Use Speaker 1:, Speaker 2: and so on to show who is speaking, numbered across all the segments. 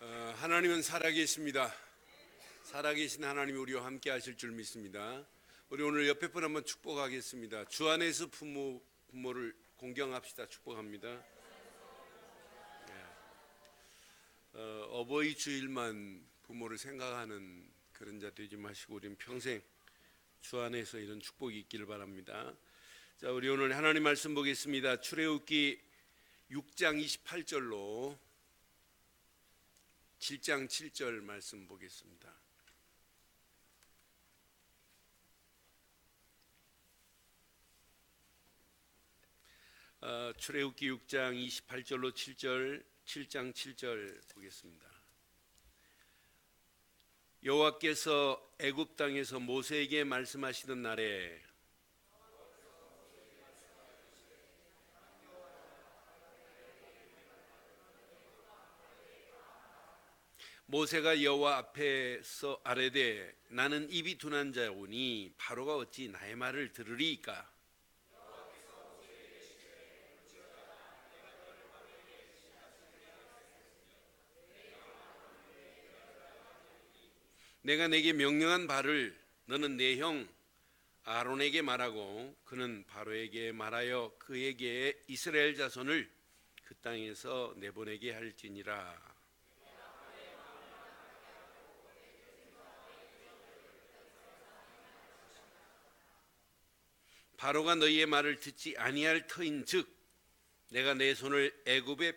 Speaker 1: 하나님은 살아계십니다. 살아계신 하나님이 우리와 함께 하실 줄 믿습니다. 우리 오늘 옆에 분 한번 축복하겠습니다. 주 안에서 부모를 공경합시다. 축복합니다. 어버이 주일만 부모를 생각하는 그런 자 되지 마시고 우리는 평생 주 안에서 이런 축복이 있기를 바랍니다. 자, 우리 오늘 하나님 말씀 보겠습니다. 출애굽기 6장 28절로 7장 7절 말씀 보겠습니다. 출애굽기 6장 28절로 7절, 7장 7절 보겠습니다. 여호와께서 애굽 땅에서 모세에게 말씀하시던 날에 모세가 여호와 앞에서 아뢰되 나는 입이 둔한 자오니 바로가 어찌 나의 말을 들으리이까. 내가 내게 명령한 바를 너는 내 형 아론에게 말하고 그는 바로에게 말하여 그에게 이스라엘 자손을 그 땅에서 내보내게 할지니라. 바로가 너희의 말을 듣지 아니할 터인즉 내가 내 손을 애굽에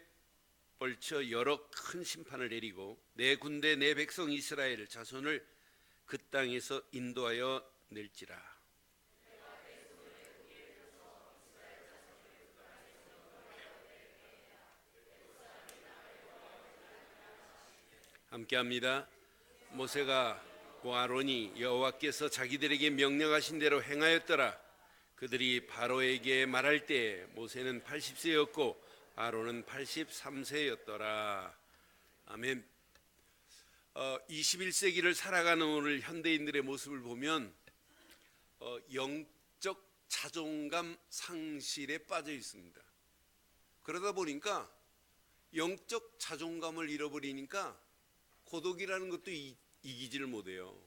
Speaker 1: 벌쳐 여러 큰 심판을 내리고 내 군대 내 백성 이스라엘 자손을 그 땅에서 인도하여 낼지라. 함께합니다. 모세가 고 아론이 여호와께서 자기들에게 명령하신 대로 행하였더라. 그들이 바로에게 말할 때 모세는 80세였고 아론은 83세였더라. 아멘. 21세기를 살아가는 오늘 현대인들의 모습을 보면 영적 자존감 상실에 빠져 있습니다. 그러다 보니까 영적 자존감을 잃어버리니까 고독이라는 것도 이기지를 못해요.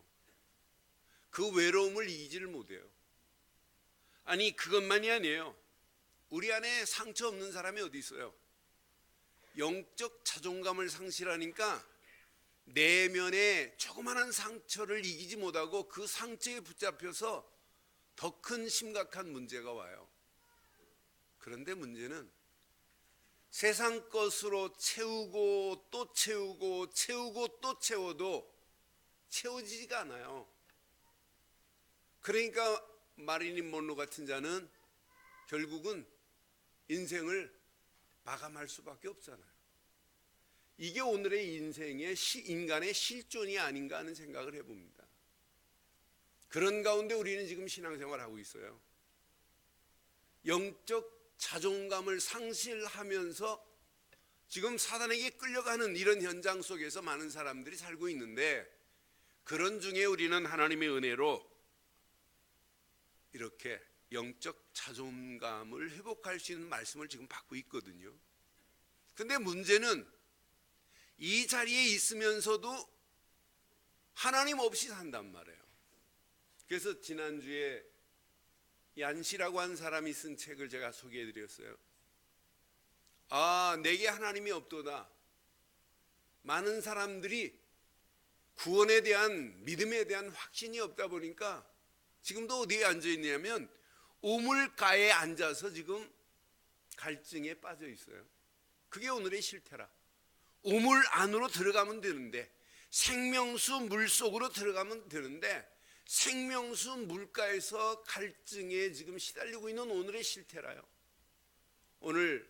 Speaker 1: 그 외로움을 이기지를 못해요. 아니 그것만이 아니에요. 우리 안에 상처 없는 사람이 어디 있어요? 영적 자존감을 상실하니까 내면에 조그마한 상처를 이기지 못하고 그 상처에 붙잡혀서 더 큰 심각한 문제가 와요. 그런데 문제는 세상 것으로 채우고 또 채우고 채우고 또 채워도 채워지지가 않아요. 그러니까 마릴린 먼로 같은 자는 결국은 인생을 마감할 수밖에 없잖아요. 이게 오늘의 인생의 인간의 실존이 아닌가 하는 생각을 해봅니다. 그런 가운데 우리는 지금 신앙생활을 하고 있어요. 영적 자존감을 상실하면서 지금 사단에게 끌려가는 이런 현장 속에서 많은 사람들이 살고 있는데 그런 중에 우리는 하나님의 은혜로 이렇게 영적 자존감을 회복할 수 있는 말씀을 지금 받고 있거든요. 근데 문제는 이 자리에 있으면서도 하나님 없이 산단 말이에요. 그래서 지난주에 얀시라고 한 사람이 쓴 책을 제가 소개해 드렸어요. 내게 하나님이 없도다. 많은 사람들이 구원에 대한 믿음에 대한 확신이 없다 보니까 지금도 어디에 앉아 있냐면 우물가에 앉아서 지금 갈증에 빠져 있어요. 그게 오늘의 실태라. 우물 안으로 들어가면 되는데 생명수 물 속으로 들어가면 되는데 생명수 물가에서 갈증에 지금 시달리고 있는 오늘의 실태라요. 오늘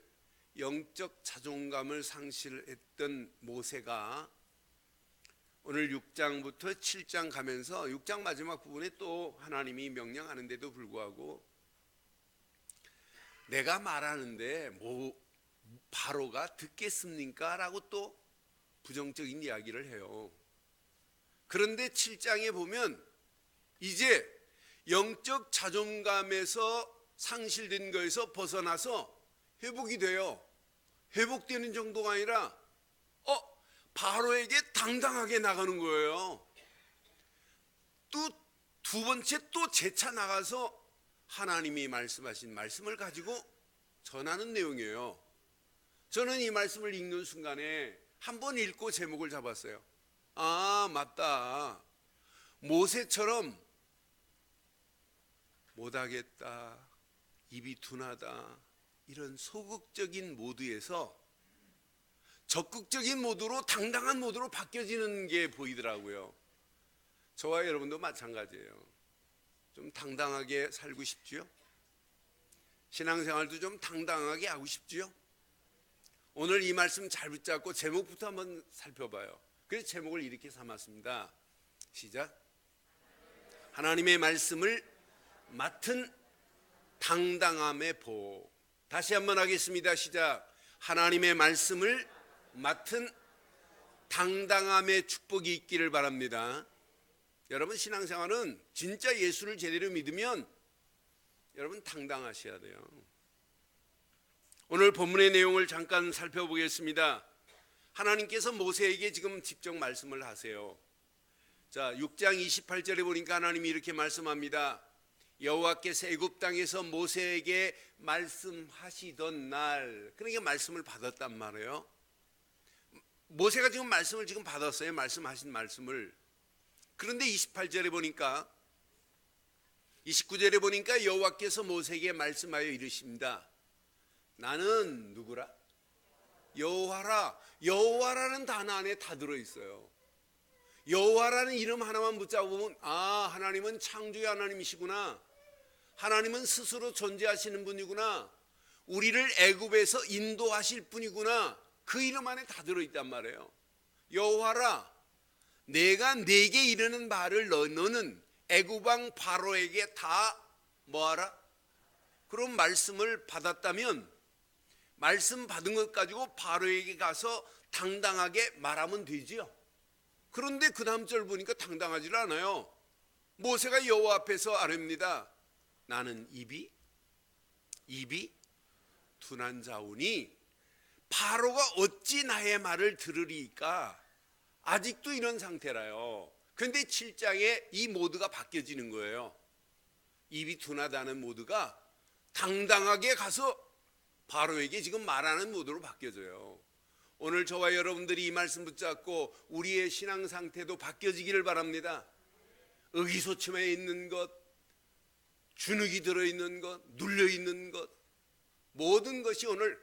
Speaker 1: 영적 자존감을 상실했던 모세가 오늘 6장부터 7장 가면서 6장 마지막 부분에 또 하나님이 명령하는데도 불구하고 내가 말하는데 바로가 듣겠습니까? 라고 또 부정적인 이야기를 해요. 그런데 7장에 보면 이제 영적 자존감에서 상실된 거에서 벗어나서 회복이 돼요. 회복되는 정도가 아니라 바로에게 당당하게 나가는 거예요. 또 두 번째 또 재차 나가서 하나님이 말씀하신 말씀을 가지고 전하는 내용이에요. 저는 이 말씀을 읽는 순간에 한번 읽고 제목을 잡았어요. 아, 맞다. 모세처럼 못하겠다, 입이 둔하다, 이런 소극적인 모드에서 적극적인 모드로, 당당한 모드로 바뀌어지는 게 보이더라고요. 저와 여러분도 마찬가지예요. 좀 당당하게 살고 싶지요? 신앙생활도 좀 당당하게 하고 싶지요? 오늘 이 말씀 잘 붙잡고 제목부터 한번 살펴봐요. 그래서 제목을 이렇게 삼았습니다. 시작. 하나님의 말씀을 맡은 당당함의 복. 다시 한번 하겠습니다. 시작. 하나님의 말씀을 맡은 당당함의 축복이 있기를 바랍니다. 여러분, 신앙생활은 진짜 예수를 제대로 믿으면 여러분 당당하셔야 돼요. 오늘 본문의 내용을 잠깐 살펴보겠습니다. 하나님께서 모세에게 지금 직접 말씀을 하세요. 자, 6장 28절에 보니까 하나님이 이렇게 말씀합니다. 여호와께서 애굽 땅에서 모세에게 말씀하시던 날, 그러니까 말씀을 받았단 말이에요. 모세가 지금 말씀을 지금 받았어요. 말씀하신 말씀을. 그런데 28절에 보니까, 29절에 보니까 여호와께서 모세에게 말씀하여 이르십니다. 나는 누구라? 여호와라. 여호와라는 단어 안에 다 들어있어요. 여호와라는 이름 하나만 붙잡으면 아, 하나님은 창조의 하나님이시구나. 하나님은 스스로 존재하시는 분이구나. 우리를 애굽에서 인도하실 분이구나. 그 이름 안에 다 들어있단 말이에요. 여호와라, 내가 네게 이르는 말을 너는 애굽 왕 바로에게 다 뭐하라? 그런 말씀을 받았다면 말씀 받은 것 가지고 바로에게 가서 당당하게 말하면 되지요. 그런데 그 다음 절 보니까 당당하지 않아요. 모세가 여호와 앞에서 아뢰입니다. 나는 입이 둔한 자오니 바로가 어찌 나의 말을 들으리까? 아직도 이런 상태라요. 그런데 7장에 이 모드가 바뀌어지는 거예요. 입이 둔하다는 모드가 당당하게 가서 바로에게 지금 말하는 모드로 바뀌어져요. 오늘 저와 여러분들이 이 말씀 붙잡고 우리의 신앙 상태도 바뀌어지기를 바랍니다. 의기소침해 있는 것, 주눅이 들어있는 것, 눌려있는 것, 모든 것이 오늘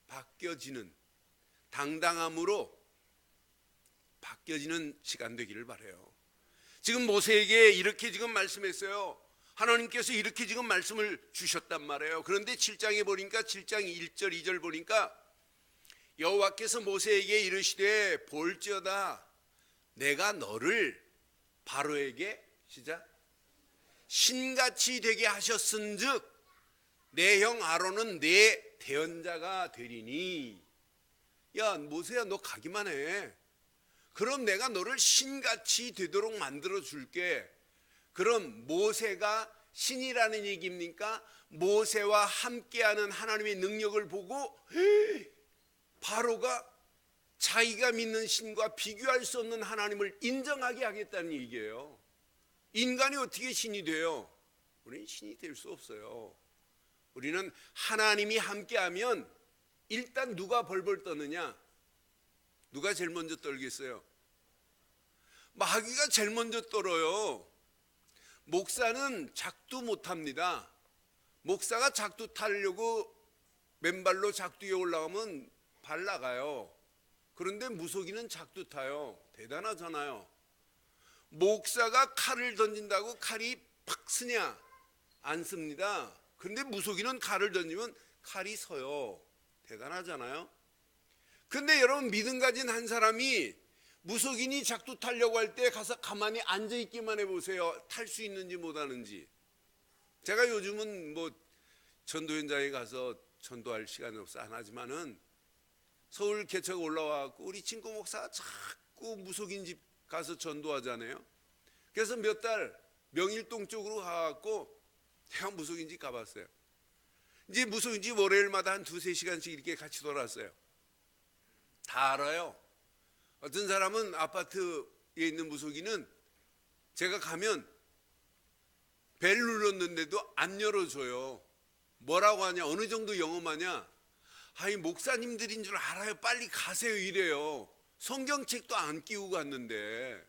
Speaker 1: 바뀌어지는, 당당함으로 바뀌어지는 시간 되기를 바라요. 지금 모세에게 이렇게 지금 말씀했어요. 하나님께서 이렇게 지금 말씀을 주셨단 말이에요. 그런데 7장에 보니까 7장 1절 2절 보니까 여호와께서 모세에게 이르시되 볼지어다 내가 너를 바로에게 시작 신같이 되게 하셨은즉 내 형 아론은 내 대언자가 되리니. 야, 모세야, 너 가기만 해. 그럼 내가 너를 신같이 되도록 만들어 줄게. 그럼 모세가 신이라는 얘기입니까? 모세와 함께하는 하나님의 능력을 보고 바로가 자기가 믿는 신과 비교할 수 없는 하나님을 인정하게 하겠다는 얘기예요. 인간이 어떻게 신이 돼요? 우리는 신이 될 수 없어요. 우리는 하나님이 함께하면 일단 누가 벌벌 떠느냐? 누가 제일 먼저 떨겠어요? 마귀가 제일 먼저 떨어요. 목사는 작두 못합니다. 목사가 작두 타려고 맨발로 작두 위에 올라가면 발 나가요. 그런데 무속인은 작두 타요. 대단하잖아요. 목사가 칼을 던진다고 칼이 팍 쓰냐? 안 씁니다. 그런데 무속인은 칼을 던지면 칼이 서요. 대단하잖아요. 근데 여러분, 믿음 가진 한 사람이 무속인이 작두 타려고 할 때 가서 가만히 앉아있기만 해보세요. 탈 수 있는지 못하는지. 제가 요즘은 뭐 전도 현장에 가서 전도할 시간이 없어 안 하지만은 서울 개척 올라와갖고 우리 친구 목사가 자꾸 무속인 집 가서 전도하잖아요. 그래서 몇 달 명일동 쪽으로 가갖고 제가 무속인 집 가봤어요. 이제 무속인 집 월요일마다 한 2-3시간씩 이렇게 같이 돌았어요. 다 알아요. 어떤 사람은 아파트에 있는 무속인은 제가 가면 벨 눌렀는데도 안 열어줘요. 뭐라고 하냐, 어느 정도 영험하냐, 아이 목사님들인 줄 알아요, 빨리 가세요 이래요. 성경책도 안 끼우고 갔는데.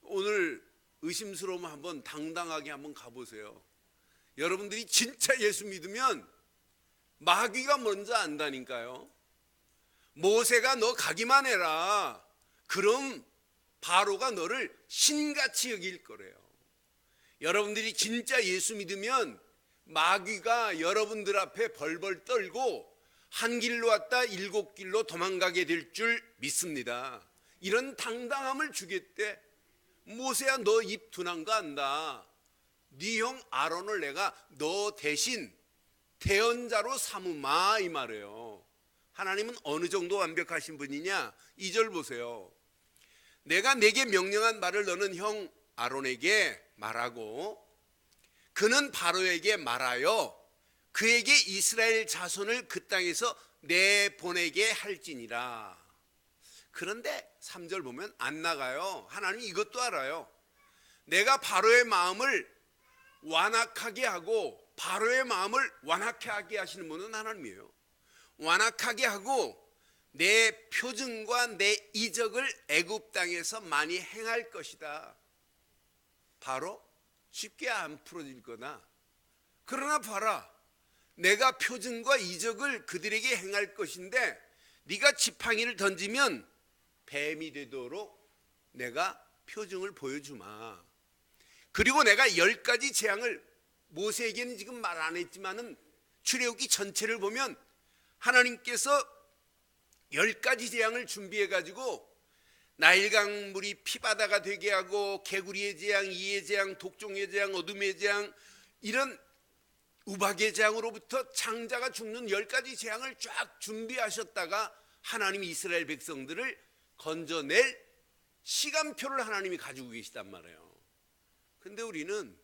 Speaker 1: 오늘 의심스러우면 한번 당당하게 한번 가보세요. 여러분들이 진짜 예수 믿으면 마귀가 먼저 안다니까요. 모세가 너 가기만 해라, 그럼 바로가 너를 신같이 여길 거래요. 여러분들이 진짜 예수 믿으면 마귀가 여러분들 앞에 벌벌 떨고 한 길로 왔다 일곱 길로 도망가게 될 줄 믿습니다. 이런 당당함을 주겠대. 모세야, 너 입 둔한 거 안다. 네 형 아론을 내가 너 대신 대언자로 삼으마, 이 말이에요. 하나님은 어느 정도 완벽하신 분이냐? 2절 보세요. 내가 내게 명령한 말을 너는 형 아론에게 말하고 그는 바로에게 말하여 그에게 이스라엘 자손을 그 땅에서 내보내게 할지니라. 그런데 3절 보면 안 나가요. 하나님이 이것도 알아요. 내가 바로의 마음을 완악하게 하고, 바로의 마음을 완악하게 하시는 분은 하나님이에요. 완악하게 하고 내 표징과 내 이적을 애굽 땅에서 많이 행할 것이다. 바로 쉽게 안 풀어질 거나, 그러나 봐라, 내가 표징과 이적을 그들에게 행할 것인데 네가 지팡이를 던지면 뱀이 되도록 내가 표징을 보여주마. 그리고 내가 10가지 재앙을, 모세에게는 지금 말 안 했지만은 출애굽기 전체를 보면 하나님께서 10가지 재앙을 준비해 가지고 나일강 물이 피바다가 되게 하고, 개구리의 재앙, 이의 재앙, 독종의 재앙, 어둠의 재앙, 이런 우박의 재앙으로부터 장자가 죽는 10가지 재앙을 쫙 준비하셨다가 하나님이 이스라엘 백성들을 건져낼 시간표를 하나님이 가지고 계시단 말이에요. 근데 우리는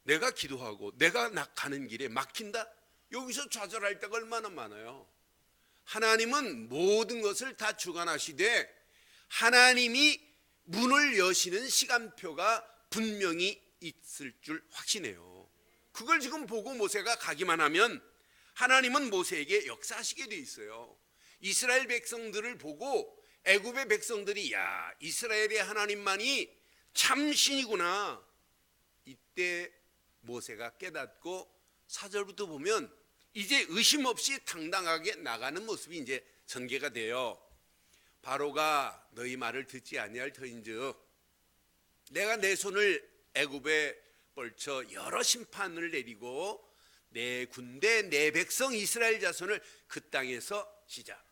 Speaker 1: 내가 기도하고 내가 가는 길에 막힌다? 여기서 좌절할 때가 얼마나 많아요. 하나님은 모든 것을 다 주관하시되 하나님이 문을 여시는 시간표가 분명히 있을 줄 확신해요. 그걸 지금 보고 모세가 가기만 하면 하나님은 모세에게 역사하시게 돼 있어요. 이스라엘 백성들을 보고 애굽의 백성들이, 야, 이스라엘의 하나님만이 참 신이구나. 이때 모세가 깨닫고 4절부터 보면 이제 의심 없이 당당하게 나가는 모습이 이제 전개가 돼요. 바로가 너희 말을 듣지 아니할 터인즉 내가 내 손을 애굽에 뻗쳐 여러 심판을 내리고 내 군대 내 백성 이스라엘 자손을 그 땅에서 시작,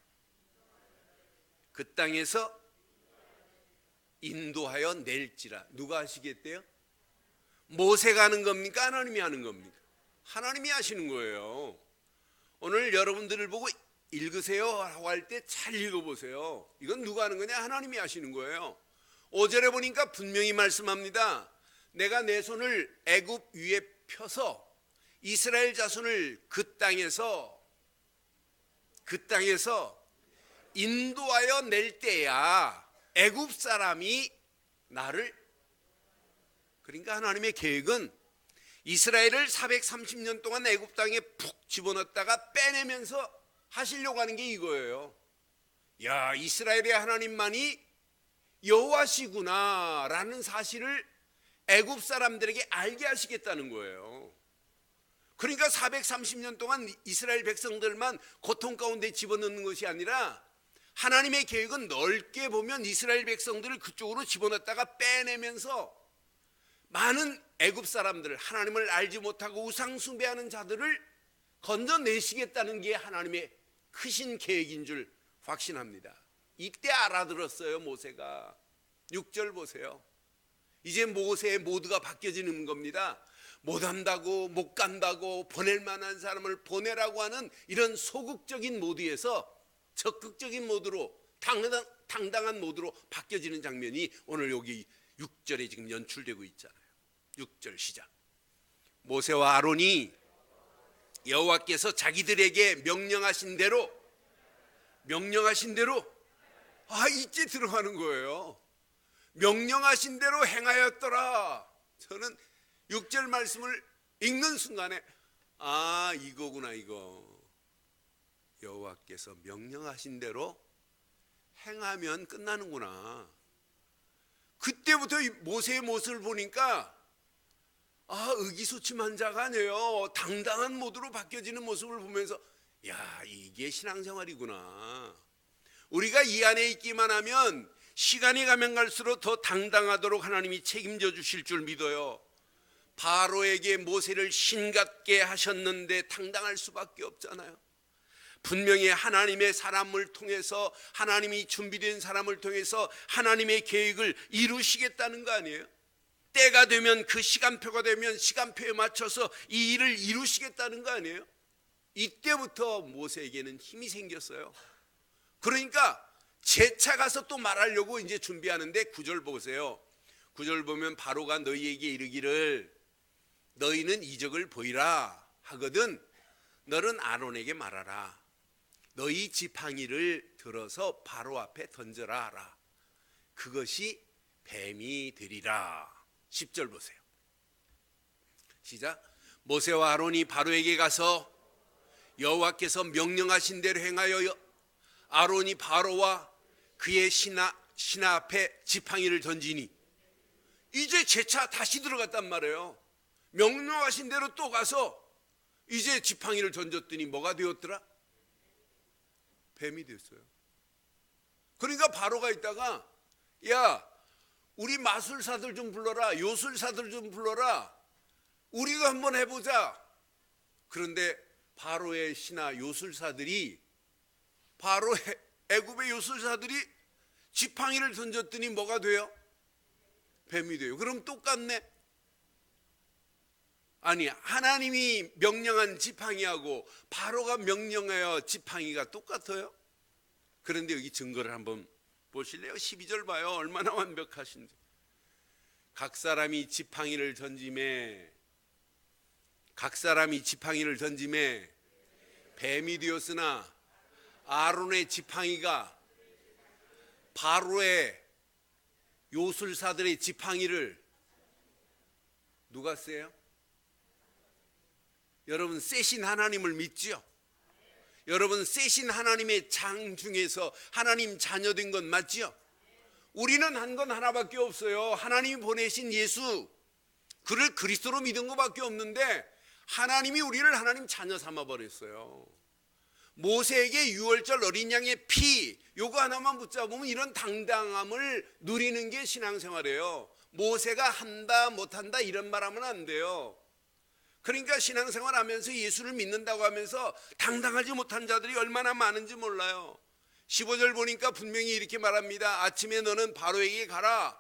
Speaker 1: 그 땅에서 인도하여 낼지라. 누가 하시겠대요? 모세가 하는 겁니까? 하나님이 하는 겁니까? 하나님이 하시는 거예요. 오늘 여러분들을 보고 읽으세요 하고 할 때 잘 읽어보세요. 이건 누가 하는 거냐? 하나님이 하시는 거예요. 5절에 보니까 분명히 말씀합니다. 내가 내 손을 애굽 위에 펴서 이스라엘 자손을 그 땅에서 인도하여 낼 때야 애굽 사람이 나를, 그러니까 하나님의 계획은 이스라엘을 430년 동안 애굽 땅에 푹 집어넣었다가 빼내면서 하시려고 하는 게 이거예요. 야, 이스라엘의 하나님만이 여호와시구나 라는 사실을 애굽 사람들에게 알게 하시겠다는 거예요. 그러니까 430년 동안 이스라엘 백성들만 고통 가운데 집어넣는 것이 아니라 하나님의 계획은 넓게 보면 이스라엘 백성들을 그쪽으로 집어넣었다가 빼내면서 많은 애굽 사람들, 하나님을 알지 못하고 우상 숭배하는 자들을 건져내시겠다는 게 하나님의 크신 계획인 줄 확신합니다. 이때 알아들었어요, 모세가. 6절 보세요. 이제 모세의 모두가 바뀌어지는 겁니다. 못한다고, 못 간다고, 보낼 만한 사람을 보내라고 하는 이런 소극적인 모드에서 적극적인 모드로, 당당한 모드로 바뀌어지는 장면이 오늘 여기 6절에 지금 연출되고 있잖아요. 6절 시작. 모세와 아론이 여호와께서 자기들에게 명령하신 대로 이제 들어가는 거예요. 명령하신 대로 행하였더라. 저는 6절 말씀을 읽는 순간에 이거구나 이거. 여호와께서 명령하신 대로 행하면 끝나는구나. 그때부터 모세의 모습을 보니까 의기소침한 자가 아니에요. 당당한 모드로 바뀌어지는 모습을 보면서 이게 신앙생활이구나. 우리가 이 안에 있기만 하면 시간이 가면 갈수록 더 당당하도록 하나님이 책임져 주실 줄 믿어요. 바로에게 모세를 신 같게 하셨는데 당당할 수밖에 없잖아요. 분명히 하나님의 사람을 통해서, 하나님이 준비된 사람을 통해서 하나님의 계획을 이루시겠다는 거 아니에요? 때가 되면, 그 시간표가 되면 시간표에 맞춰서 이 일을 이루시겠다는 거 아니에요? 이때부터 모세에게는 힘이 생겼어요. 그러니까 재차 가서 또 말하려고 이제 준비하는데 9절 보세요. 9절 보면 바로가 너희에게 이르기를 너희는 이적을 보이라 하거든 너는 아론에게 말하라. 너희 지팡이를 들어서 바로 앞에 던져라 하라. 그것이 뱀이 되리라. 10절 보세요. 시작. 모세와 아론이 바로에게 가서 여호와께서 명령하신 대로 행하여 아론이 바로와 그의 신하 앞에 지팡이를 던지니, 이제 재차 다시 들어갔단 말이에요. 명령하신 대로 또 가서 이제 지팡이를 던졌더니 뭐가 되었더라? 뱀이 됐어요. 그러니까 바로가 있다가 우리 마술사들 좀 불러라, 요술사들 좀 불러라, 우리가 한번 해보자. 그런데 바로의 신하 요술사들이, 바로의 애굽의 요술사들이 지팡이를 던졌더니 뭐가 돼요? 뱀이 돼요. 그럼 똑같네. 아니, 하나님이 명령한 지팡이하고 바로가 명령하여 지팡이가 똑같아요? 그런데 여기 증거를 한번 보실래요? 12절 봐요. 얼마나 완벽하신지. 각 사람이 지팡이를 던짐에 뱀이 되었으나 아론의 지팡이가 바로의 요술사들의 지팡이를 누가 세요? 여러분, 세신 하나님을 믿지요? 여러분, 세신 하나님의 장 중에서 하나님 자녀된 건 맞지요? 우리는 한 건 하나밖에 없어요. 하나님이 보내신 예수, 그를 그리스도로 믿은 것밖에 없는데 하나님이 우리를 하나님 자녀 삼아버렸어요. 모세에게 유월절 어린 양의 피, 요거 하나만 붙잡으면 이런 당당함을 누리는 게 신앙생활이에요. 모세가 한다 못한다 이런 말하면 안 돼요. 그러니까 신앙생활 하면서 예수를 믿는다고 하면서 당당하지 못한 자들이 얼마나 많은지 몰라요. 15절 보니까 분명히 이렇게 말합니다. 아침에 너는 바로에게 가라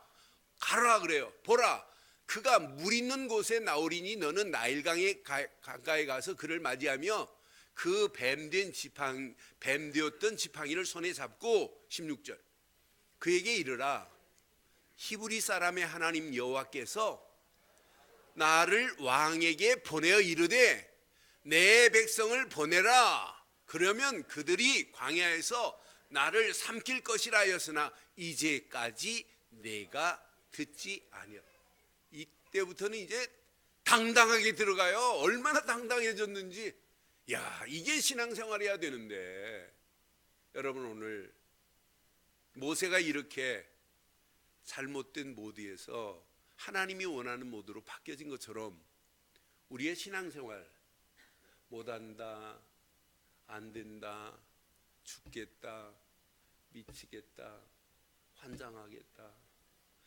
Speaker 1: 그래요. 보라, 그가 물 있는 곳에 나오리니 너는 나일강에 가까이 가서 그를 맞이하며 그 뱀 되었던 지팡이를 손에 잡고, 16절, 그에게 이르라. 히브리 사람의 하나님 여호와께서 나를 왕에게 보내어 이르되 내 백성을 보내라. 그러면 그들이 광야에서 나를 삼킬 것이라 하였으나 이제까지 내가 듣지 아니하라. 이때부터는 이제 당당하게 들어가요. 얼마나 당당해졌는지. 이게 신앙생활이어야 되는데, 여러분, 오늘 모세가 이렇게 잘못된 모드에서 하나님이 원하는 모드로 바뀌어진 것처럼 우리의 신앙생활, 못한다, 안 된다, 죽겠다, 미치겠다, 환장하겠다,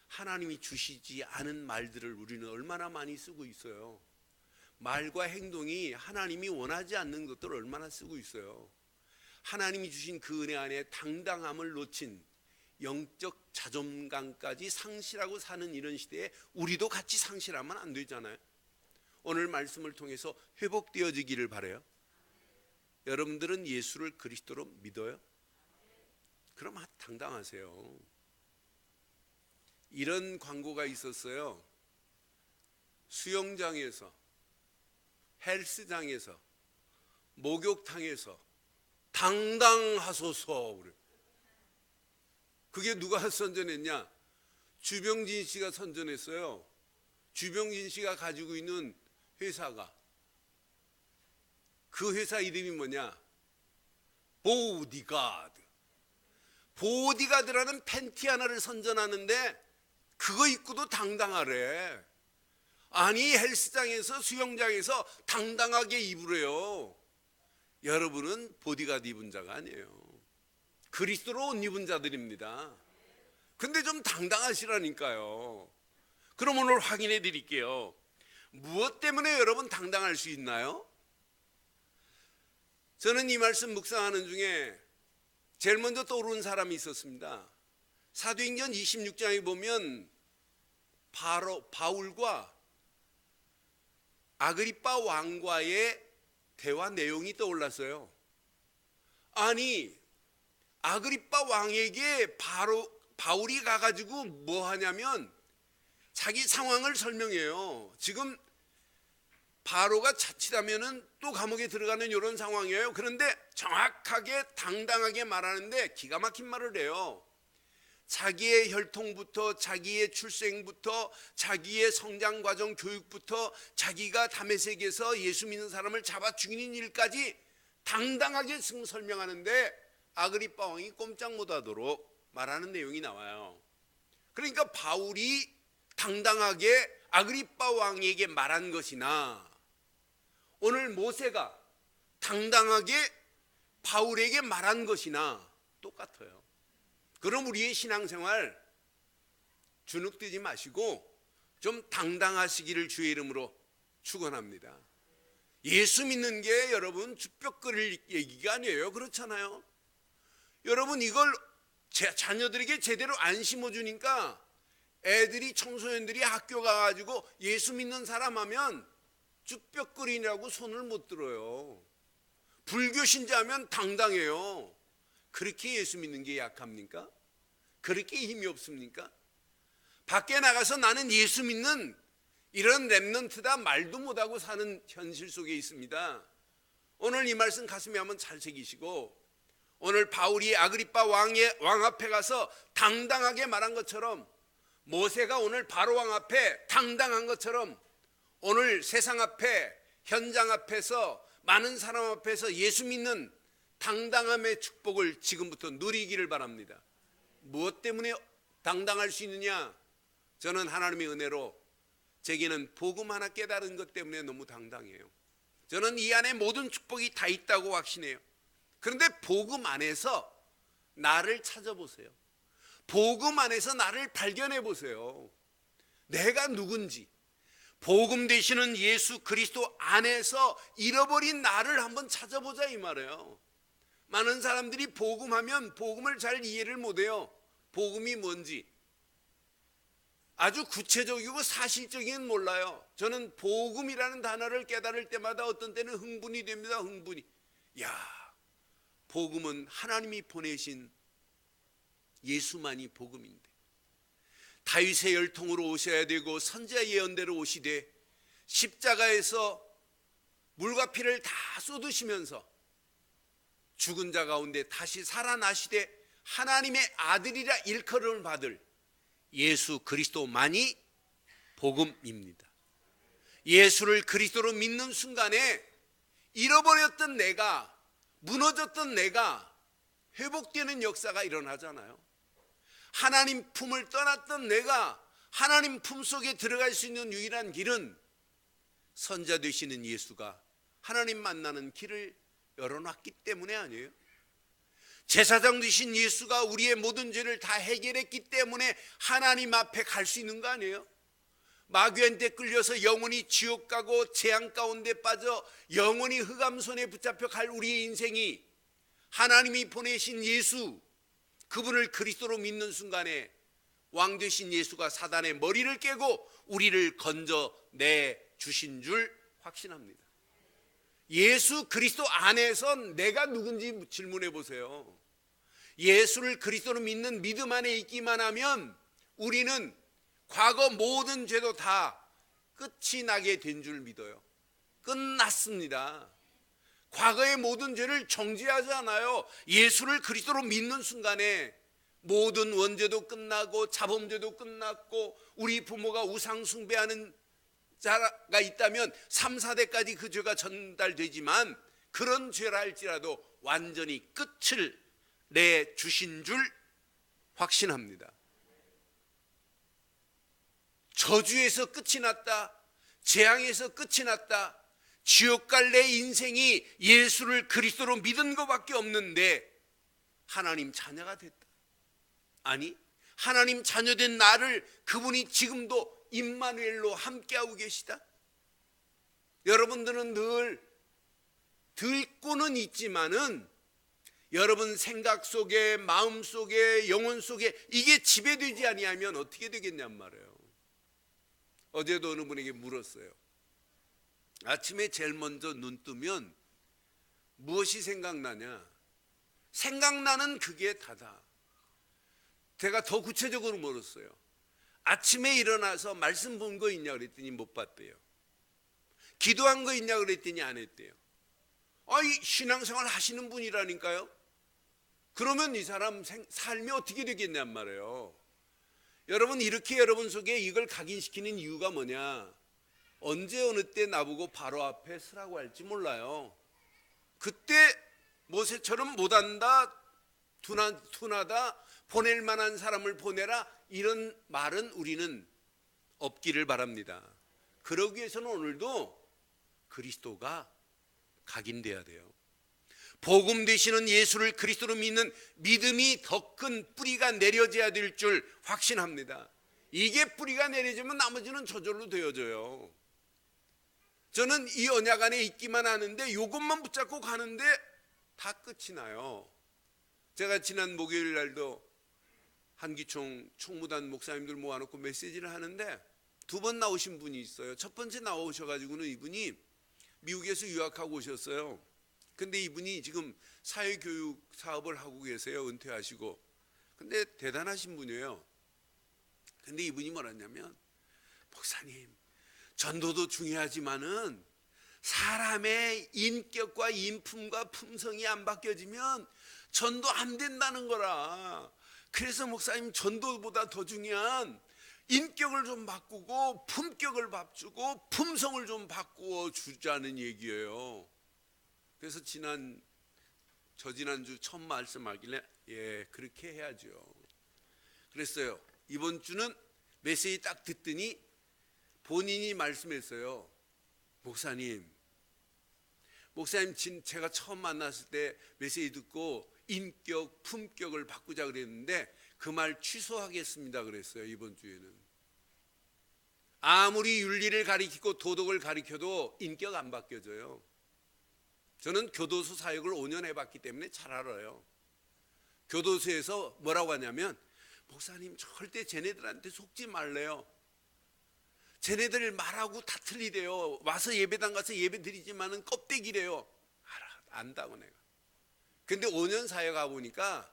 Speaker 1: 하나님이 주시지 않은 말들을 우리는 얼마나 많이 쓰고 있어요. 말과 행동이 하나님이 원하지 않는 것들을 얼마나 쓰고 있어요. 하나님이 주신 그 은혜 안에 당당함을 놓친 영적 자존감까지 상실하고 사는 이런 시대에 우리도 같이 상실하면 안 되잖아요. 오늘 말씀을 통해서 회복되어지기를 바라요. 여러분들은 예수를 그리스도로 믿어요? 그럼 당당하세요. 이런 광고가 있었어요. 수영장에서, 헬스장에서, 목욕탕에서 당당하소서. 그게 누가 선전했냐? 주병진 씨가 선전했어요. 주병진 씨가 가지고 있는 회사가, 그 회사 이름이 뭐냐? 보디가드. 보디가드라는 팬티 하나를 선전하는데 그거 입고도 당당하래. 아니, 헬스장에서, 수영장에서 당당하게 입으래요. 여러분은 보디가드 입은 자가 아니에요. 그리스도로 옷 입은 자들입니다. 근데 좀 당당하시라니까요. 그럼 오늘 확인해 드릴게요. 무엇 때문에 여러분 당당할 수 있나요? 저는 이 말씀 묵상하는 중에 제일 먼저 떠오르는 사람이 있었습니다. 사도행전 26장에 보면 바울과 아그리빠 왕과의 대화 내용이 떠올랐어요. 아니, 아그리빠 왕에게 바울이 가가지고 뭐 하냐면 자기 상황을 설명해요. 지금 바로가 자칫하면은 또 감옥에 들어가는 이런 상황이에요. 그런데 정확하게 당당하게 말하는데 기가 막힌 말을 해요. 자기의 혈통부터, 자기의 출생부터, 자기의 성장 과정 교육부터, 자기가 다메섹에서 예수 믿는 사람을 잡아 죽이는 일까지 당당하게 설명하는데 아그리빠 왕이 꼼짝 못하도록 말하는 내용이 나와요. 그러니까 바울이 당당하게 아그리빠 왕에게 말한 것이나 오늘 모세가 당당하게 바울에게 말한 것이나 똑같아요. 그럼 우리의 신앙생활 주눅들지 마시고 좀 당당하시기를 주의 이름으로 축원합니다. 예수 믿는 게 여러분 주뼛거릴 얘기가 아니에요. 그렇잖아요. 여러분 이걸 자녀들에게 제대로 안 심어주니까 애들이, 청소년들이 학교 가가지고 예수 믿는 사람 하면 쭈뼛거리냐고 손을 못 들어요. 불교 신자하면 당당해요. 그렇게 예수 믿는 게 약합니까? 그렇게 힘이 없습니까? 밖에 나가서 나는 예수 믿는 이런 랩런트다 말도 못하고 사는 현실 속에 있습니다. 오늘 이 말씀 가슴에 한번 잘 새기시고, 오늘 바울이 아그리빠 왕 앞에 가서 당당하게 말한 것처럼, 모세가 오늘 바로 왕 앞에 당당한 것처럼 오늘 세상 앞에, 현장 앞에서, 많은 사람 앞에서 예수 믿는 당당함의 축복을 지금부터 누리기를 바랍니다. 무엇 때문에 당당할 수 있느냐? 저는 하나님의 은혜로 제게는 복음 하나 깨달은 것 때문에 너무 당당해요. 저는 이 안에 모든 축복이 다 있다고 확신해요. 그런데 복음 안에서 나를 찾아보세요. 복음 안에서 나를 발견해 보세요. 내가 누군지, 복음 되시는 예수 그리스도 안에서 잃어버린 나를 한번 찾아보자 이 말이에요. 많은 사람들이 복음하면 복음을 잘 이해를 못해요. 복음이 뭔지 아주 구체적이고 사실적인 몰라요. 저는 복음이라는 단어를 깨달을 때마다 어떤 때는 흥분이 됩니다. 흥분이. 야, 복음은 하나님이 보내신 예수만이 복음인데, 다윗의 혈통으로 오셔야 되고 선지자 예언대로 오시되 십자가에서 물과 피를 다 쏟으시면서 죽은 자 가운데 다시 살아나시되 하나님의 아들이라 일컬음을 받을 예수 그리스도만이 복음입니다. 예수를 그리스도로 믿는 순간에 잃어버렸던 내가, 무너졌던 내가 회복되는 역사가 일어나잖아요. 하나님 품을 떠났던 내가 하나님 품 속에 들어갈 수 있는 유일한 길은 선자 되시는 예수가 하나님 만나는 길을 열어놨기 때문에 아니에요. 제사장 되신 예수가 우리의 모든 죄를 다 해결했기 때문에 하나님 앞에 갈 수 있는 거 아니에요. 마귀한테 끌려서 영원히 지옥 가고 재앙 가운데 빠져 영원히 흑암손에 붙잡혀 갈 우리의 인생이 하나님이 보내신 예수, 그분을 그리스도로 믿는 순간에 왕 되신 예수가 사단의 머리를 깨고 우리를 건져내 주신 줄 확신합니다. 예수 그리스도 안에서 내가 누군지 질문해 보세요. 예수를 그리스도로 믿는 믿음 안에 있기만 하면 우리는 과거 모든 죄도 다 끝이 나게 된 줄 믿어요. 끝났습니다. 과거의 모든 죄를 정죄하지 않아요. 예수를 그리스도로 믿는 순간에 모든 원죄도 끝나고 자범죄도 끝났고 우리 부모가 우상 숭배하는 자가 있다면 3, 4대까지 그 죄가 전달되지만 그런 죄라 할지라도 완전히 끝을 내주신 줄 확신합니다. 저주에서 끝이 났다, 재앙에서 끝이 났다, 지옥 갈 내 인생이 예수를 그리스도로 믿은 것밖에 없는데 하나님 자녀가 됐다. 아니, 하나님 자녀된 나를 그분이 지금도 임마누엘로 함께하고 계시다. 여러분들은 늘 듣고는 있지만은 여러분 생각 속에, 마음 속에, 영혼 속에 이게 지배되지 아니하면 어떻게 되겠냔 말이에요. 어제도 어느 분에게 물었어요. 아침에 제일 먼저 눈 뜨면 무엇이 생각나냐? 생각나는 그게 다다. 제가 더 구체적으로 물었어요. 아침에 일어나서 말씀 본 거 있냐 그랬더니 못 봤대요. 기도한 거 있냐 그랬더니 안 했대요. 이 신앙생활 하시는 분이라니까요. 그러면 이 사람 삶이 어떻게 되겠냔 말이에요. 여러분, 이렇게 여러분 속에 이걸 각인시키는 이유가 뭐냐? 언제 어느 때 나보고 바로 앞에 서라고 할지 몰라요. 그때 모세처럼 못한다, 둔하다, 보낼 만한 사람을 보내라, 이런 말은 우리는 없기를 바랍니다. 그러기 위해서는 오늘도 그리스도가 각인돼야 돼요. 복음 되시는 예수를 그리스도로 믿는 믿음이 더 큰 뿌리가 내려져야 될 줄 확신합니다. 이게 뿌리가 내려지면 나머지는 저절로 되어져요. 저는 이 언약 안에 있기만 하는데 이것만 붙잡고 가는데 다 끝이 나요. 제가 지난 목요일 날도 한기총 총무단 목사님들 모아놓고 메시지를 하는데 2번 나오신 분이 있어요. 첫 번째 나오셔가지고는 이분이 미국에서 유학하고 오셨어요. 근데 이분이 지금 사회교육 사업을 하고 계세요. 은퇴하시고. 근데 대단하신 분이에요. 근데 이분이 뭐랬냐면, 목사님, 전도도 중요하지만은 사람의 인격과 인품과 품성이 안 바뀌어지면 전도 안 된다는 거라. 그래서 목사님, 전도보다 더 중요한 인격을 좀 바꾸고 품격을 바꾸고 품성을 좀 바꾸어 주자는 얘기예요. 그래서 저지난주 첫 말씀하길래 그렇게 해야죠. 그랬어요. 이번 주는 메시지 딱 듣더니 본인이 말씀했어요. 목사님 제가 처음 만났을 때 메시지 듣고 인격, 품격을 바꾸자 그랬는데 그 말 취소하겠습니다 그랬어요. 이번 주에는. 아무리 윤리를 가리키고 도덕을 가리켜도 인격 안 바뀌어져요. 저는 교도소 사역을 5년 해봤기 때문에 잘 알아요. 교도소에서 뭐라고 하냐면, 목사님 절대 쟤네들한테 속지 말래요. 쟤네들 말하고 다 틀리대요. 와서 예배당 가서 예배 드리지만은 껍데기래요. 안다고 내가. 근데 5년 사역하고 보니까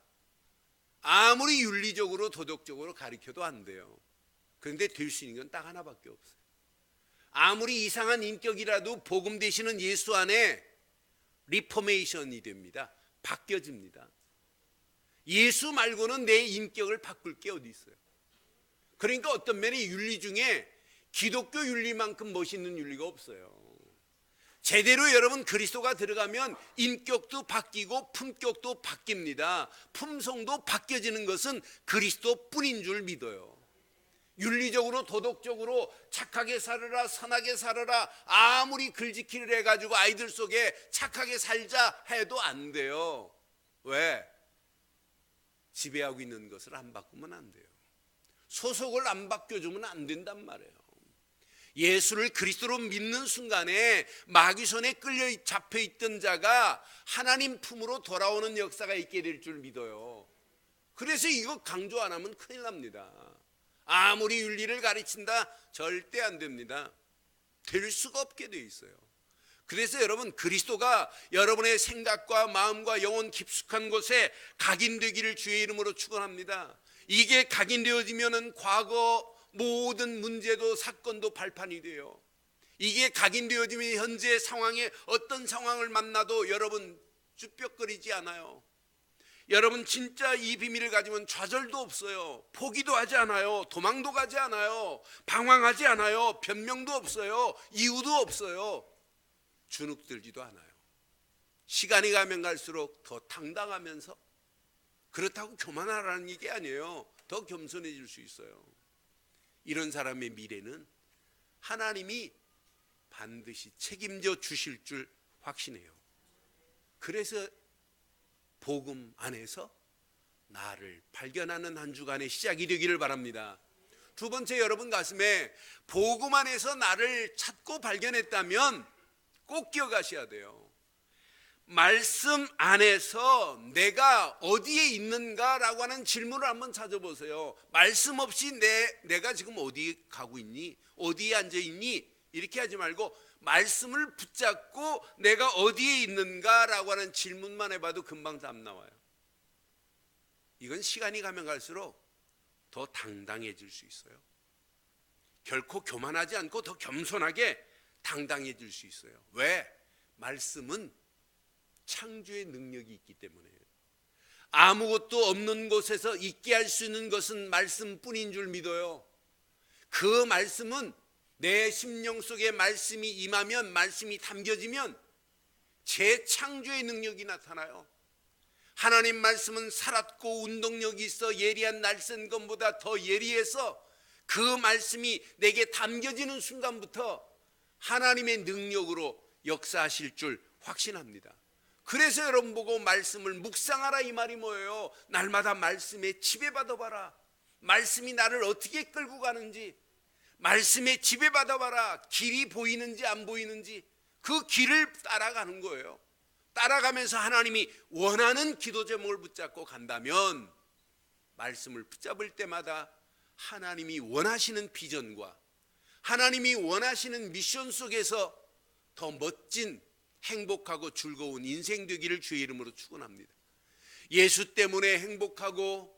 Speaker 1: 아무리 윤리적으로 도덕적으로 가리켜도 안 돼요. 그런데 될 수 있는 건 딱 하나밖에 없어요. 아무리 이상한 인격이라도 복음 되시는 예수 안에 리포메이션이 됩니다. 바뀌어집니다. 예수 말고는 내 인격을 바꿀 게 어디 있어요. 그러니까 어떤 면에 윤리 중에 기독교 윤리만큼 멋있는 윤리가 없어요. 제대로 여러분 그리스도가 들어가면 인격도 바뀌고 품격도 바뀝니다. 품성도 바뀌어지는 것은 그리스도뿐인 줄 믿어요. 윤리적으로 도덕적으로 착하게 살아라, 선하게 살아라, 아무리 글짓기를 해가지고 아이들 속에 착하게 살자 해도 안 돼요. 왜? 지배하고 있는 것을 안 바꾸면 안 돼요. 소속을 안 바뀌어주면 안 된단 말이에요. 예수를 그리스도로 믿는 순간에 마귀 손에 끌려 잡혀있던 자가 하나님 품으로 돌아오는 역사가 있게 될 줄 믿어요. 그래서 이거 강조 안 하면 큰일 납니다. 아무리 윤리를 가르친다 절대 안 됩니다. 될 수가 없게 돼 있어요. 그래서 여러분 그리스도가 여러분의 생각과 마음과 영혼 깊숙한 곳에 각인되기를 주의 이름으로 축원합니다. 이게 각인되어지면은 과거 모든 문제도 사건도 발판이 돼요. 이게 각인되어지면 현재 상황에 어떤 상황을 만나도 여러분 쭈뼛거리지 않아요. 여러분 진짜 이 비밀을 가지면 좌절도 없어요. 포기도 하지 않아요. 도망도 가지 않아요. 방황하지 않아요. 변명도 없어요. 이유도 없어요. 주눅들지도 않아요. 시간이 가면 갈수록 더 당당하면서, 그렇다고 교만하라는 얘기 아니에요. 더 겸손해질 수 있어요. 이런 사람의 미래는 하나님이 반드시 책임져 주실 줄 확신해요. 그래서 복음 안에서 나를 발견하는 한 주간의 시작이 되기를 바랍니다. 두 번째, 여러분 가슴에 복음 안에서 나를 찾고 발견했다면 꼭 기억하셔야 돼요. 말씀 안에서 내가 어디에 있는가라고 하는 질문을 한번 찾아보세요. 말씀 없이 내가 지금 어디 가고 있니? 어디에 앉아 있니? 이렇게 하지 말고 말씀을 붙잡고 내가 어디에 있는가라고 하는 질문만 해봐도 금방 답 나와요. 이건 시간이 가면 갈수록 더 당당해질 수 있어요. 결코 교만하지 않고 더 겸손하게 당당해질 수 있어요. 왜? 말씀은 창조의 능력이 있기 때문에. 아무것도 없는 곳에서 있게 할 수 있는 것은 말씀뿐인 줄 믿어요. 그 말씀은 내 심령 속에 말씀이 임하면, 말씀이 담겨지면 재창조의 능력이 나타나요. 하나님 말씀은 살았고 운동력이 있어 예리한 날쌘 것보다 더 예리해서 그 말씀이 내게 담겨지는 순간부터 하나님의 능력으로 역사하실 줄 확신합니다. 그래서 여러분 보고 말씀을 묵상하라 이 말이 뭐예요? 날마다 말씀에 지배받아봐라. 말씀이 나를 어떻게 끌고 가는지, 말씀에 지배받아봐라. 길이 보이는지 안 보이는지 그 길을 따라가는 거예요. 따라가면서 하나님이 원하는 기도 제목을 붙잡고 간다면 말씀을 붙잡을 때마다 하나님이 원하시는 비전과 하나님이 원하시는 미션 속에서 더 멋진 행복하고 즐거운 인생 되기를 주의 이름으로 축원합니다. 예수 때문에 행복하고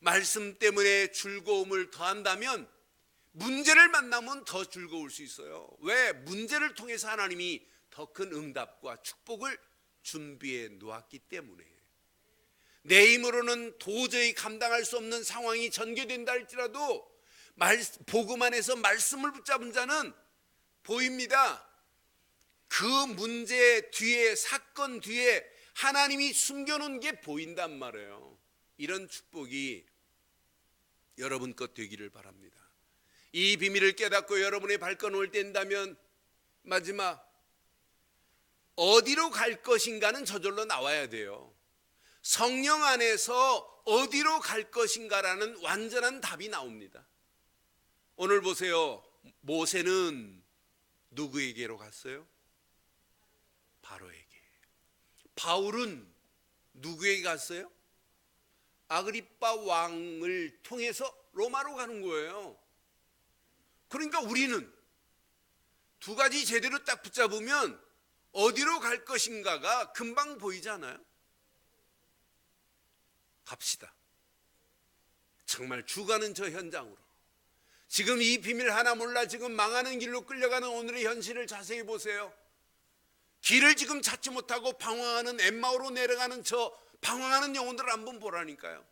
Speaker 1: 말씀 때문에 즐거움을 더한다면 문제를 만나면 더 즐거울 수 있어요. 왜? 문제를 통해서 하나님이 더 큰 응답과 축복을 준비해 놓았기 때문에. 내 힘으로는 도저히 감당할 수 없는 상황이 전개된다 할지라도 복음 안에서 말씀을 붙잡은 자는 보입니다. 그 문제 뒤에, 사건 뒤에 하나님이 숨겨놓은 게 보인단 말이에요. 이런 축복이 여러분 것 되기를 바랍니다. 이 비밀을 깨닫고 여러분의 발걸음을 뗀다면 마지막 어디로 갈 것인가는 저절로 나와야 돼요. 성령 안에서 어디로 갈 것인가라는 완전한 답이 나옵니다. 오늘 보세요. 모세는 누구에게로 갔어요? 바로에게. 바울은 누구에게 갔어요? 아그리빠 왕을 통해서 로마로 가는 거예요. 그러니까 우리는 두 가지 제대로 딱 붙잡으면 어디로 갈 것인가가 금방 보이잖아요. 갑시다. 정말 주가는 저 현장으로. 지금 이 비밀 하나 몰라 지금 망하는 길로 끌려가는 오늘의 현실을 자세히 보세요. 길을 지금 찾지 못하고 방황하는, 엠마오로 내려가는 저 방황하는 영혼들을 한번 보라니까요.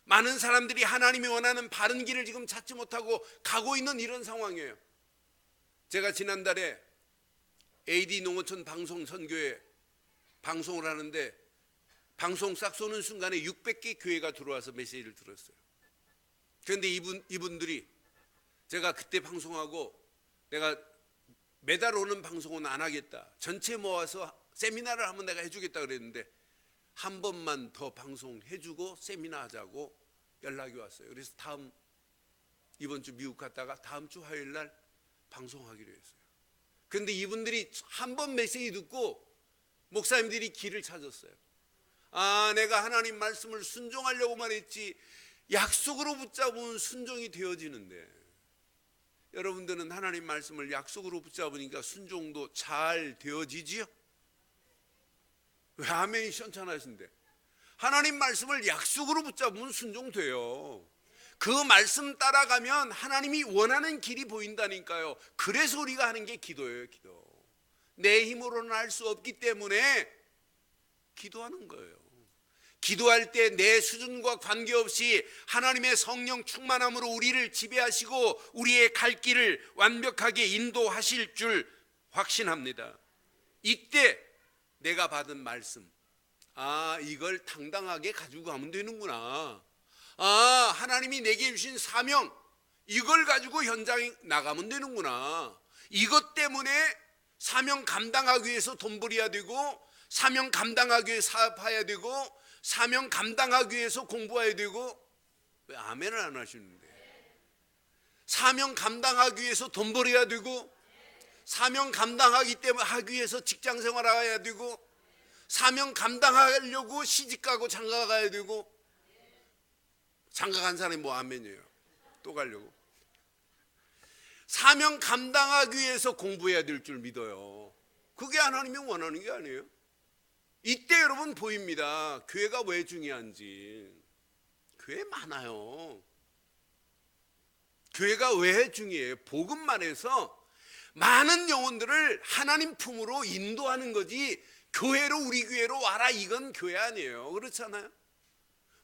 Speaker 1: 많은 사람들이 하나님이 원하는 바른 길을 지금 찾지 못하고 가고 있는 이런 상황이에요. 제가 지난달에 AD 농어촌 방송 선교회 방송을 하는데 방송 싹 쏘는 순간에 600개 교회가 들어와서 메시지를 들었어요. 그런데 이분들이 제가 그때 방송하고 내가 매달 오는 방송은 안 하겠다. 전체 모아서 세미나를 한번 내가 해주겠다 그랬는데 한 번만 더 방송해주고 세미나 하자고 연락이 왔어요. 그래서 이번 주 미국 갔다가 다음 주 화요일 날 방송하기로 했어요. 그런데 이분들이 한 번 메시지 듣고 목사님들이 길을 찾았어요. 아, 내가 하나님 말씀을 순종하려고만 했지 약속으로 붙잡으면 순종이 되어지는데, 여러분들은 하나님 말씀을 약속으로 붙잡으니까 순종도 잘 되어지지요? 왜 아멘이 시원찮으신데? 하나님 말씀을 약속으로 붙잡으면 순종돼요. 그 말씀 따라가면 하나님이 원하는 길이 보인다니까요. 그래서 우리가 하는 게 기도예요. 기도. 내 힘으로는 할 수 없기 때문에 기도하는 거예요. 기도할 때 내 수준과 관계없이 하나님의 성령 충만함으로 우리를 지배하시고 우리의 갈 길을 완벽하게 인도하실 줄 확신합니다. 이때 내가 받은 말씀, 이걸 당당하게 가지고 가면 되는구나. 하나님이 내게 주신 사명, 이걸 가지고 현장에 나가면 되는구나. 이것 때문에 사명 감당하기 위해서 돈 벌여야 되고, 사명 감당하기 위해 사업해야 되고, 사명 감당하기 위해서 공부해야 되고. 왜 아멘을 안 하시는데? 사명 감당하기 위해서 돈 벌여야 되고, 사명 감당하기 때문에 하기 위해서 직장 생활해야 되고, 사명 감당하려고 시집가고 장가 가야 되고. 장가 간 사람이 뭐 아멘이에요? 또 가려고. 사명 감당하기 위해서 공부해야 될 줄 믿어요. 그게 하나님이 원하는 게 아니에요. 이때 여러분 보입니다. 교회가 왜 중요한지. 교회 많아요. 교회가 왜 중요해요? 복음만 해서 많은 영혼들을 하나님 품으로 인도하는 거지, 교회로, 우리 교회로 와라, 이건 교회 아니에요. 그렇잖아요.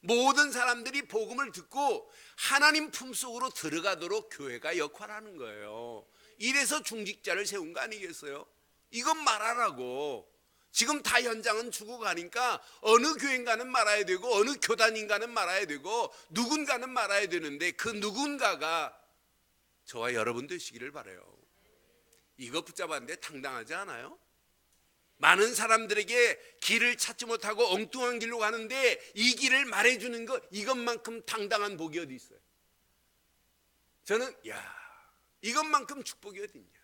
Speaker 1: 모든 사람들이 복음을 듣고 하나님 품속으로 들어가도록 교회가 역할하는 거예요. 이래서 중직자를 세운 거 아니겠어요? 이건 말하라고. 지금 다 현장은 죽어가니까 어느 교회인가는 말아야 되고, 어느 교단인가는 말아야 되고, 누군가는 말아야 되는데, 그 누군가가 저와 여러분 되시기를 바라요. 이거 붙잡았는데 당당하지 않아요? 많은 사람들에게 길을 찾지 못하고 엉뚱한 길로 가는데 이 길을 말해주는 것, 이것만큼 당당한 복이 어디 있어요? 저는 이것만큼 축복이 어디 있냐.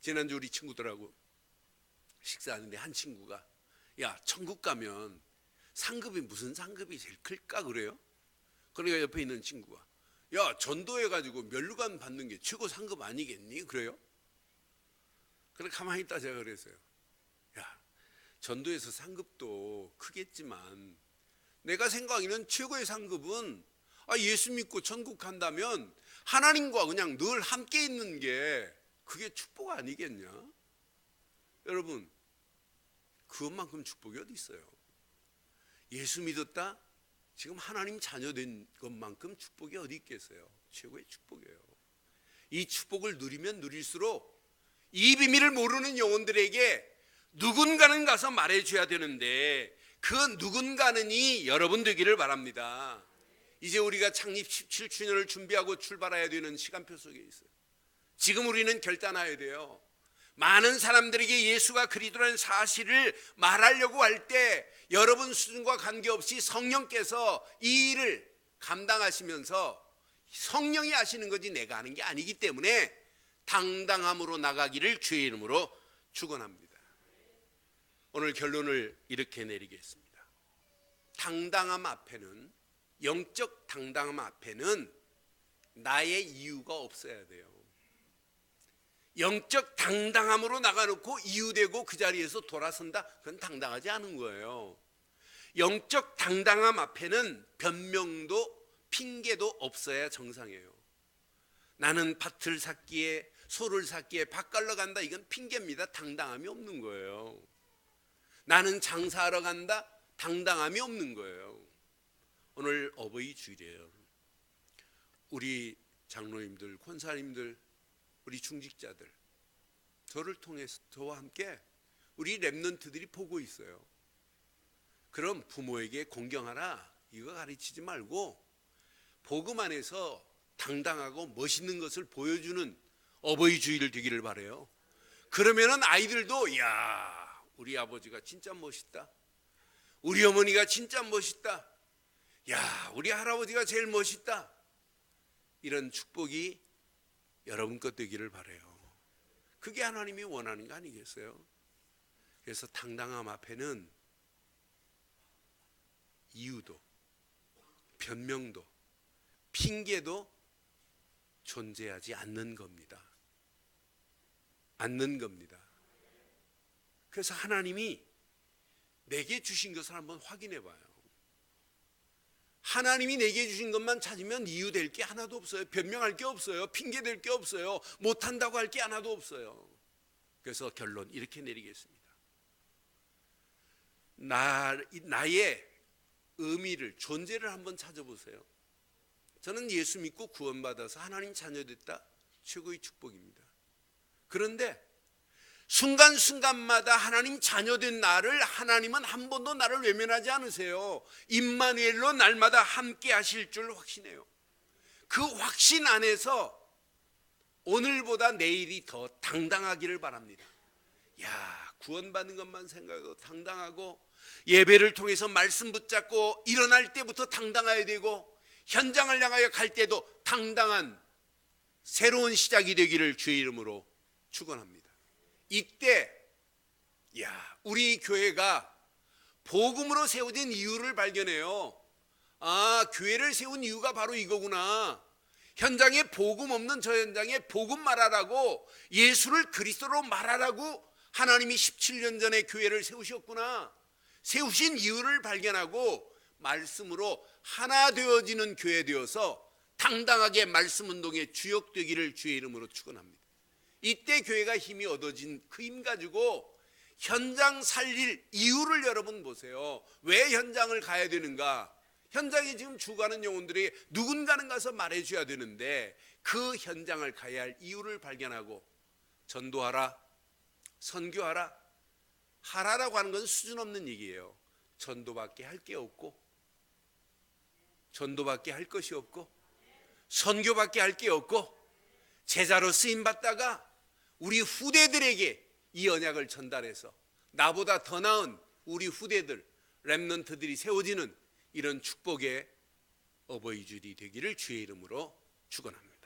Speaker 1: 지난주 우리 친구들하고 식사하는데 한 친구가 천국 가면 상급이 무슨 상급이 제일 클까 그래요? 그러니까 옆에 있는 친구가 전도해가지고 면류관 받는 게 최고 상급 아니겠니? 그래요? 그래 가만히 있다 제가 그랬어요. 전도에서 상급도 크겠지만 내가 생각하기는 최고의 상급은 예수 믿고 천국 간다면 하나님과 그냥 늘 함께 있는 게 그게 축복 아니겠냐? 여러분, 그것만큼 축복이 어디 있어요? 예수 믿었다? 지금 하나님 자녀 된 것만큼 축복이 어디 있겠어요? 최고의 축복이에요. 이 축복을 누리면 누릴수록 이 비밀을 모르는 영혼들에게 누군가는 가서 말해줘야 되는데, 그 누군가는이 여러분 되기를 바랍니다. 이제 우리가 창립 17주년을 준비하고 출발해야 되는 시간표 속에 있어요. 지금 우리는 결단해야 돼요. 많은 사람들에게 예수가 그리스도라는 사실을 말하려고 할 때 여러분 수준과 관계없이 성령께서 이 일을 감당하시면서 성령이 하시는 거지 내가 하는 게 아니기 때문에 당당함으로 나가기를 주의 이름으로 축원합니다. 오늘 결론을 이렇게 내리겠습니다. 당당함 앞에는, 영적 당당함 앞에는 나의 이유가 없어야 돼요. 영적 당당함으로 나가놓고 이유되고 그 자리에서 돌아선다? 그건 당당하지 않은 거예요. 영적 당당함 앞에는 변명도 핑계도 없어야 정상이에요. 나는 밭을 샀기에, 소를 샀기에 밭 갈러 간다, 이건 핑계입니다. 당당함이 없는 거예요. 나는 장사하러 간다, 당당함이 없는 거예요. 오늘 어버이 주일이에요. 우리 장로님들, 권사님들, 우리 중직자들, 저를 통해서 저와 함께 우리 랩런트들이 보고 있어요. 그럼 부모에게 공경하라, 이거 가르치지 말고 복음 안에서 당당하고 멋있는 것을 보여주는 어버이 주일 되기를 바라요. 그러면은 아이들도 우리 아버지가 진짜 멋있다, 우리 어머니가 진짜 멋있다, 우리 할아버지가 제일 멋있다, 이런 축복이 여러분 것 되기를 바라요. 그게 하나님이 원하는 거 아니겠어요? 그래서 당당함 앞에는 이유도, 변명도, 핑계도 존재하지 않는 겁니다. 그래서 하나님이 내게 주신 것을 한번 확인해 봐요. 하나님이 내게 주신 것만 찾으면 이유될 게 하나도 없어요. 변명할 게 없어요. 핑계될 게 없어요. 못한다고 할 게 하나도 없어요. 그래서 결론 이렇게 내리겠습니다. 나의 의미를, 존재를 한번 찾아보세요. 저는 예수 믿고 구원받아서 하나님 자녀 됐다. 최고의 축복입니다. 그런데 순간순간마다 하나님 자녀된 나를 하나님은 한 번도 나를 외면하지 않으세요. 임마누엘로 날마다 함께 하실 줄 확신해요. 그 확신 안에서 오늘보다 내일이 더 당당하기를 바랍니다. 야, 구원받는 것만 생각해도 당당하고, 예배를 통해서 말씀 붙잡고 일어날 때부터 당당해야 되고, 현장을 향하여 갈 때도 당당한 새로운 시작이 되기를 주의 이름으로 축원합니다. 이때 우리 교회가 복음으로 세워진 이유를 발견해요. 아, 교회를 세운 이유가 바로 이거구나. 현장에 복음 없는 저 현장에 복음 말하라고, 예수를 그리스도로 말하라고 하나님이 17년 전에 교회를 세우셨구나. 세우신 이유를 발견하고 말씀으로 하나 되어지는 교회 되어서 당당하게 말씀 운동의 주역되기를 주의 이름으로 축원합니다. 이때 교회가 힘이 얻어진 그 힘 가지고 현장 살릴 이유를 여러분 보세요. 왜 현장을 가야 되는가? 현장에 지금 죽어가는 영혼들이 누군가는 가서 말해줘야 되는데, 그 현장을 가야 할 이유를 발견하고 전도하라, 선교하라. 하라라고 하는 건 수준 없는 얘기예요. 전도밖에 할 게 없고, 전도밖에 할 것이 없고, 선교밖에 할 게 없고, 제자로 쓰임받다가 우리 후대들에게 이 언약을 전달해서 나보다 더 나은 우리 후대들, 렘넌트들이 세워지는 이런 축복의 어버이줄이 되기를 주의 이름으로 축원합니다.